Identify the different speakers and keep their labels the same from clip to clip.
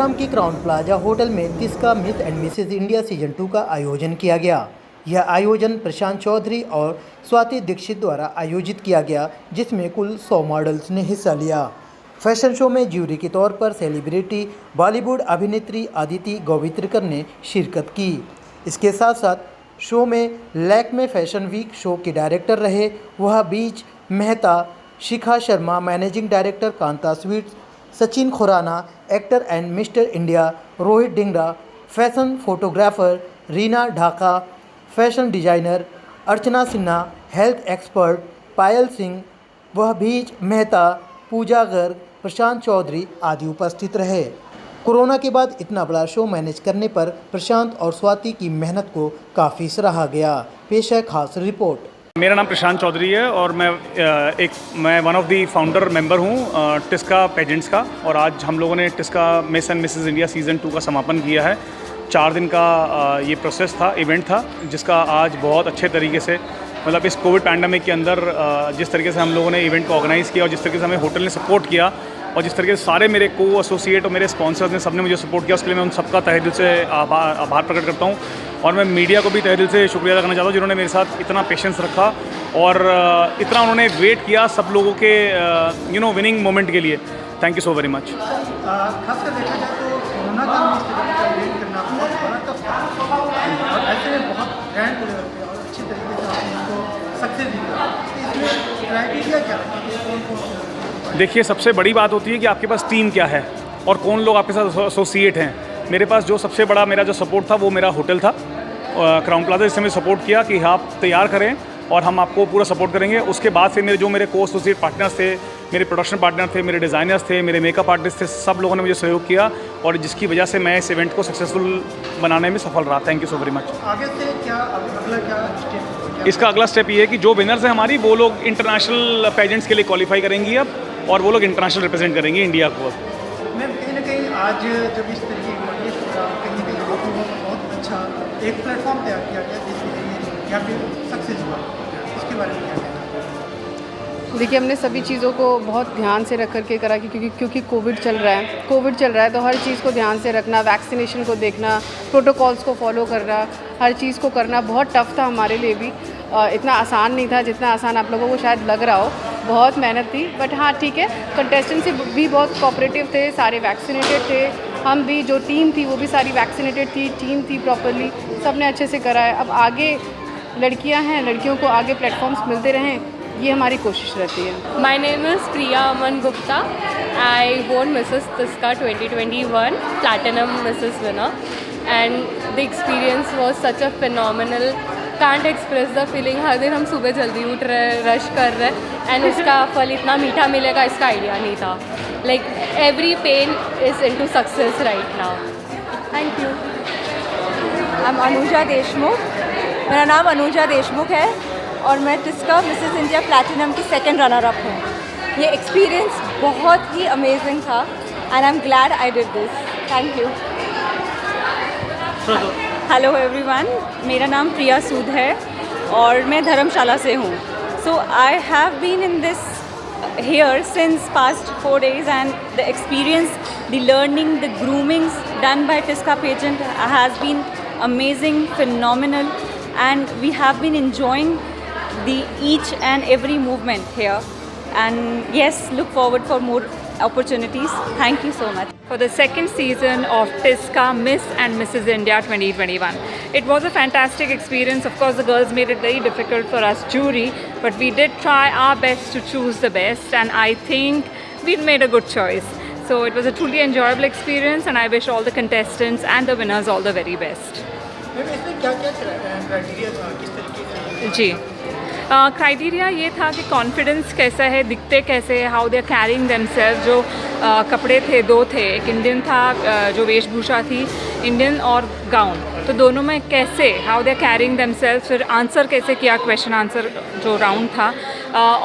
Speaker 1: गुरुग्राम के crown Plaza hotel में Tisca miss and Mrs India season 2 का आयोजन किया गया। यह आयोजन प्रशांत चौधरी और स्वाति दीक्षित द्वारा आयोजित किया गया, जिसमें कुल 100 मॉडल्स ने हिस्सा लिया। फैशन शो में ज्यूरी के तौर पर सेलिब्रिटी बॉलीवुड अभिनेत्री अदिति गोवित्रिकर ने शिरकत की। इसके साथ साथ शो में लैक्मे फैशन वीक शो के डायरेक्टर रहे वह बीच Mehta, Shikha Sharma managing director Kanta sweets, Sachin Khurana actor and mister India, Rohit Dhingra fashion photographer, Reena Dhaka fashion designer, Archana Sinha health expert, Payal Singh, वह बीच मेहता, पूजा गर्ग, प्रशांत चौधरी आदि उपस्थित रहे। कोरोना के बाद इतना बड़ा शो मैनेज करने पर प्रशांत और स्वाति की मेहनत को काफ़ी सराहा गया। पेश है खास रिपोर्ट।
Speaker 2: मेरा नाम प्रशांत चौधरी है और मैं one of the founder member हूँ टिस्का पेजेंट्स का। और आज हम लोगों ने Tisca miss and Mrs India season 2 का समापन किया है। 4 दिन का ये प्रोसेस था, इवेंट था, जिसका आज बहुत अच्छे तरीके से मतलब इस कोविड पैंडमिक के अंदर जिस तरीके से हम लोगों ने इवेंट को ऑर्गेनाइज़ किया और जिस तरीके से हमें होटल ने सपोर्ट किया और जिस तरीके से सारे मेरे को एसोसिएट और मेरे स्पॉन्सर्स ने सबने मुझे सपोर्ट किया, उसके लिए मैं उन सबका तहे दिल से आभार प्रकट करता हूँ। और मैं मीडिया को भी तहे दिल से शुक्रिया अदा करना चाहता हूँ, जिन्होंने मेरे साथ इतना पेशेंस रखा और इतना उन्होंने वेट किया सब लोगों के विनिंग मोमेंट के लिए। Thank you so very much.
Speaker 1: खासकर देखा जाए तो कोरोना काल में इस तरीके का इवेंट करना बहुत बड़ा टफ था और ऐसे में बहुत ग्रैंड लेवल पे और अच्छी तरीके से आपने इसको सक्सेस दिया। इसमें क्राइटेरिया क्या है?
Speaker 2: देखिए, सबसे बड़ी बात होती है कि आपके पास टीम क्या है और कौन लोग आपके साथ एसोसिएट हैं। मेरे पास जो सबसे बड़ा मेरा जो सपोर्ट था वो मेरा होटल था क्राउन प्लाजा, जिससे मुझे सपोर्ट किया कि आप तैयार करें और हम आपको पूरा सपोर्ट करेंगे। उसके बाद फिर मेरे को एसोसिएट पार्टनर्स थे, मेरे प्रोडक्शन पार्टनर थे, मेरे डिज़ाइनर्स थे, मेरे मेकअप आर्टिस्ट थे, सब लोगों ने मुझे सहयोग किया और जिसकी वजह से मैं इस इवेंट को सक्सेसफुल बनाने में सफल रहा। Thank you so very much.
Speaker 1: आगे से क्या अगला क्या स्टेप?
Speaker 2: इसका अगला स्टेप ये है कि जो विनर्स हैं हमारी, वो लोग इंटरनेशनल पेजेंट्स के लिए क्वालिफाई करेंगी अब और वो लोग इंटरनेशनल रिप्रेजेंट करेंगे इंडिया को।
Speaker 1: मैम, कहीं ना कहीं आज जब इस तरीके का ये प्रोग्राम कहीं ना कहीं लोगों को बहुत अच्छा एक प्लेटफॉर्म तैयार किया गया जिसके जरिए यहाँ पे सक्सेस हुआ, इसके बारे में क्या कहना?
Speaker 3: देखिए, हमने सभी चीज़ों को बहुत ध्यान से रख करके करा क्योंकि कोविड चल रहा है तो हर चीज़ को ध्यान से रखना, वैक्सीनेशन को देखना, प्रोटोकॉल्स को फॉलो करना, हर चीज़ को करना बहुत टफ था हमारे लिए भी। इतना आसान नहीं था जितना आसान आप लोगों को शायद लग रहा हो। बहुत मेहनत थी, बट हाँ ठीक है, कंटेस्टेंट्स भी बहुत कोऑपरेटिव थे, सारे वैक्सीनेटेड थे, हम भी जो टीम थी वो भी सारी वैक्सीनेटेड थी, टीम थी प्रॉपरली, सब ने अच्छे से करा है। अब आगे लड़कियां हैं, लड़कियों को आगे प्लेटफॉर्म्स मिलते रहें, ये हमारी कोशिश रहती है।
Speaker 4: My name is Priya Aman Gupta. I won Mrs. Tiska 2021 Platinum Mrs. winner, and the experience was such a phenomenal. Can't express the feeling. हर दिन हम सुबह जल्दी उठ रहे, रश कर रहे, and उसका फल इतना मीठा मिलेगा इसका आइडिया नहीं था। Like every pain is into success right now. Thank you.
Speaker 5: I'm Anuja Deshmukh. मेरा नाम अनुजा देशमुख है और मैं टिस्का मिसेस इंडिया प्लैटिनम की सेकंड रनर अप हूँ। ये एक्सपीरियंस बहुत ही अमेजिंग था and I am glad I did this. Thank you. Hello everyone, मेरा नाम प्रिया सूद है और मैं धर्मशाला से हूँ। So I have been in this here since past 4 days, and the experience, the learning, the groomings done by Tiska Pageant has been amazing, phenomenal, and we have been enjoying the each and every movement here, and yes, look forward for more opportunities. Thank you so much.
Speaker 6: For the second season of Tiska Miss and Mrs. India 2021. It was a fantastic experience. Of course, the girls made it very difficult for us jury, but we did try our best to choose the best, and I think we made a good choice. So it was a truly enjoyable experience, and I wish all the contestants and the winners all the very best.
Speaker 1: इसमें क्या-क्या criteria था, किस तरीके से?
Speaker 6: जी, criteria ये था कि confidence कैसा है, दिखते कैसे है, how they are carrying themself. जो कपड़े थे, 2 थे, एक इंडियन था, जो वेशभूषा थी इंडियन और गाउन, तो दोनों में कैसे how they are carrying themself. फिर आंसर कैसे किया, क्वेश्चन आंसर जो राउंड था,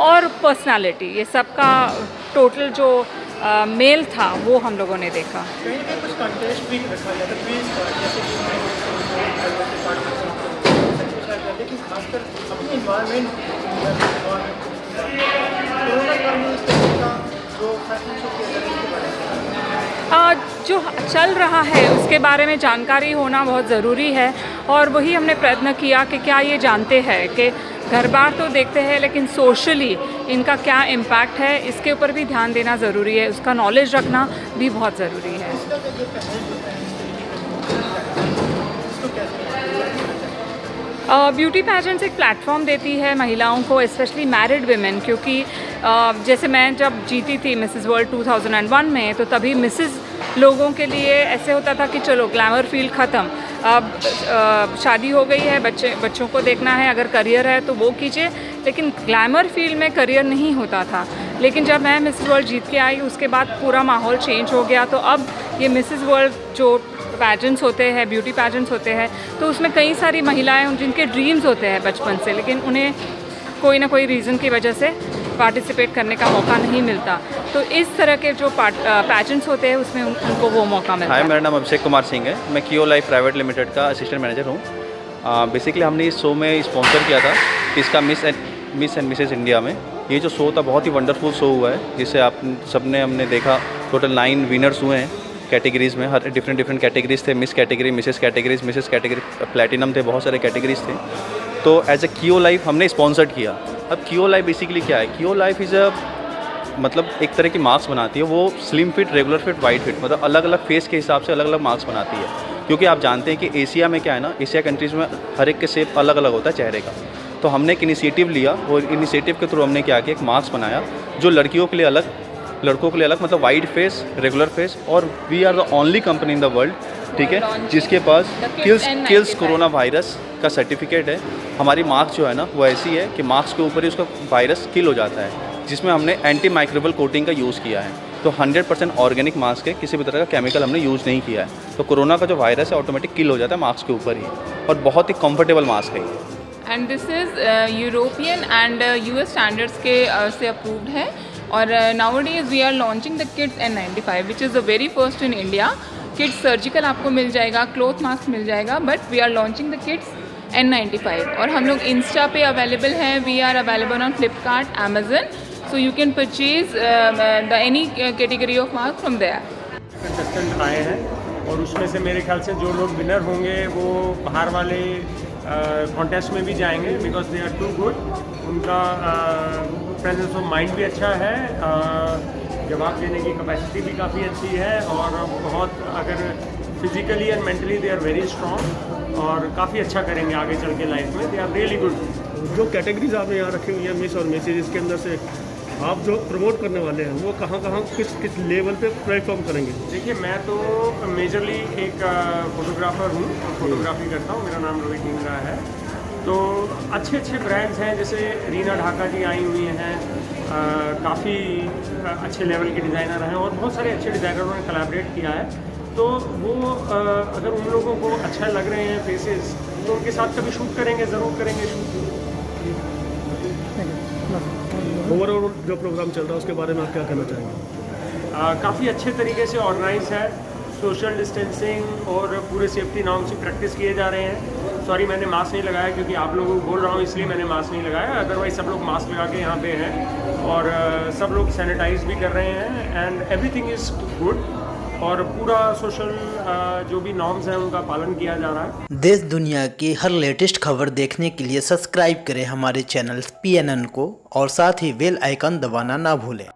Speaker 6: और पर्सनालिटी, ये सब का टोटल जो मेल था वो हम लोगों ने देखा।
Speaker 1: कहीं ना कुछ कंटेस्ट भी रखा जाता है, लेकिन खासकर अपनी इन्वायरमेंट कोरोना काल में इस तरह का जो फैशन शो किया जाता है उसके बारे में
Speaker 6: जो चल रहा है उसके बारे में जानकारी होना बहुत ज़रूरी है, और वही हमने प्रयत्न किया कि क्या ये जानते हैं कि घर बार तो देखते हैं लेकिन सोशली इनका क्या इम्पैक्ट है, इसके ऊपर भी ध्यान देना ज़रूरी है, उसका नॉलेज रखना भी बहुत ज़रूरी है। ब्यूटी पैजेंट्स एक प्लेटफॉर्म देती है महिलाओं को, स्पेशली मैरिड वुमेन, क्योंकि जैसे मैं जब जीती थी मिसेस वर्ल्ड 2001 में, तो तभी मिसेस लोगों के लिए ऐसे होता था कि चलो ग्लैमर फील्ड ख़त्म, अब शादी हो गई है, बच्चों को देखना है, अगर करियर है तो वो कीजिए, लेकिन ग्लैमर फील्ड में करियर नहीं होता था। लेकिन जब मैं मिसेस वर्ल्ड जीत के आई उसके बाद पूरा माहौल चेंज हो गया, तो अब ये मिसेस वर्ल्ड जो पैजेंट्स होते हैं, ब्यूटी पैजेंट्स होते हैं, तो उसमें कई सारी महिलाएं जिनके ड्रीम्स होते हैं बचपन से, लेकिन उन्हें कोई ना कोई रीज़न की वजह से पार्टिसिपेट करने का मौका नहीं मिलता, तो इस तरह के जो पैजेंट्स होते हैं उसमें उनको वो मौका मिलता है।
Speaker 7: हाय, मेरा नाम अभिषेक कुमार सिंह है, मैं कियो लाइफ प्राइवेट लिमिटेड का असिस्टेंट मैनेजर हूँ। बेसिकली हमने इस शो में स्पॉन्सर किया था इसका मिस एंड मिसेस इंडिया में। ये जो शो था बहुत ही वंडरफुल शो हुआ है, जिसे आप सबने हमने देखा। टोटल 9 विनर्स हुए हैं कैटेगरीज़ में, हर डिफरेंट कैटेगरीज थे, miss category, Mrs category, platinum थे, बहुत सारे कैटेगरीज थे। तो एज ए कियो लाइफ हमने स्पॉन्सर्ड किया। अब कियो लाइफ बेसिकली क्या है? कियो लाइफ इज़ मतलब एक तरह की मार्क्स बनाती है, वो slim fit, regular fit, white fit, मतलब अलग अलग फेस के हिसाब से अलग अलग मार्क्स बनाती है। क्योंकि आप जानते हैं कि एशिया में क्या है ना, एशिया कंट्रीज़ में हर एक के शेप अलग अलग होता है चेहरे का। तो हमने एक इनिशिएटिव लिया और इनिशिएटिव के थ्रू हमने क्या किया, एक मार्क्स बनाया जो लड़कियों के लिए अलग, लड़कों के लिए अलग, मतलब वाइट फेस, रेगुलर फेस। और we are the only company in the world, ठीक है, जिसके पास किल्स कोरोना वायरस का सर्टिफिकेट है। हमारी मार्क्स जो है ना वो ऐसी है कि मार्क्स के ऊपर ही उसका वायरस किल हो जाता है, जिसमें हमने एंटी माइक्रोबियल कोटिंग का यूज़ किया है। तो 100% ऑर्गेनिक मास्क है, किसी भी तरह का केमिकल हमने यूज़ नहीं किया है। तो कोरोना का जो वायरस है ऑटोमेटिक किल हो जाता है मास्क के ऊपर ही, और बहुत ही कंफर्टेबल मास्क है ये।
Speaker 8: And this is European and US standards के से अप्रूव्ड है। और nowadays we are launching the kids N95 which is the very first in India. Kids surgical आपको मिल जाएगा, क्लॉथ मास्क मिल जाएगा, but we are launching the kids N95। और हम लोग इंस्टा पे अवेलेबल हैं, we are available on Flipkart, Amazon, so you can purchase the any category of mask from there.
Speaker 9: Contestant आए हैं और उसमें से मेरे ख्याल से जो लोग विनर होंगे वो बाहर वाले कॉन्टेस्ट में भी जाएंगे, because they are too good. उनका प्रेजेंस ऑफ माइंड भी अच्छा है, जवाब देने की कैपेसिटी भी काफ़ी अच्छी है, और बहुत अगर physically and mentally they are very strong, और काफ़ी अच्छा करेंगे आगे चल के लाइफ में। They are really good.
Speaker 10: जो कैटेगरीज आपने यहाँ रखी हुई है मिस और मिसेज, इसके अंदर से आप जो प्रमोट करने वाले हैं वो कहाँ किस लेवल पे प्लेटफॉर्म करेंगे?
Speaker 9: देखिए, मैं तो मेजरली एक फोटोग्राफर हूँ, फोटोग्राफी करता हूँ, मेरा नाम रोहित ढींगरा है। तो अच्छे ब्रांड्स हैं, जैसे रीना ढाका जी आई हुई हैं, काफ़ी अच्छे लेवल के डिज़ाइनर हैं, और बहुत सारे अच्छे डिज़ाइनरों ने कोलैबोरेट किया है। तो वो अगर उन लोगों को अच्छा लग रहे हैं फेसेस, तो उनके साथ कभी शूट करेंगे, ज़रूर करेंगे शूट।
Speaker 10: ओवरऑल जो प्रोग्राम चल रहा है उसके बारे में आप क्या कहना चाहेंगे?
Speaker 9: काफ़ी अच्छे तरीके से ऑर्गेनाइज है, सोशल डिस्टेंसिंग और पूरे सेफ्टी नॉर्म्स की प्रैक्टिस किए जा रहे हैं। सॉरी, मैंने मास्क नहीं लगाया, क्योंकि आप लोगों को बोल रहा हूँ इसलिए मैंने मास्क नहीं लगाया, अदरवाइज सब लोग मास्क लगा के यहाँ पे हैं, और सब लोग सैनिटाइज भी कर रहे हैं, एंड एवरीथिंग इज़ गुड, और पूरा सोशल जो भी नॉर्म्स हैं उनका पालन किया जा रहा है।
Speaker 1: देश दुनिया की हर लेटेस्ट खबर देखने के लिए सब्सक्राइब करें हमारे चैनल PNN को, और साथ ही बेल आइकन दबाना ना भूलें।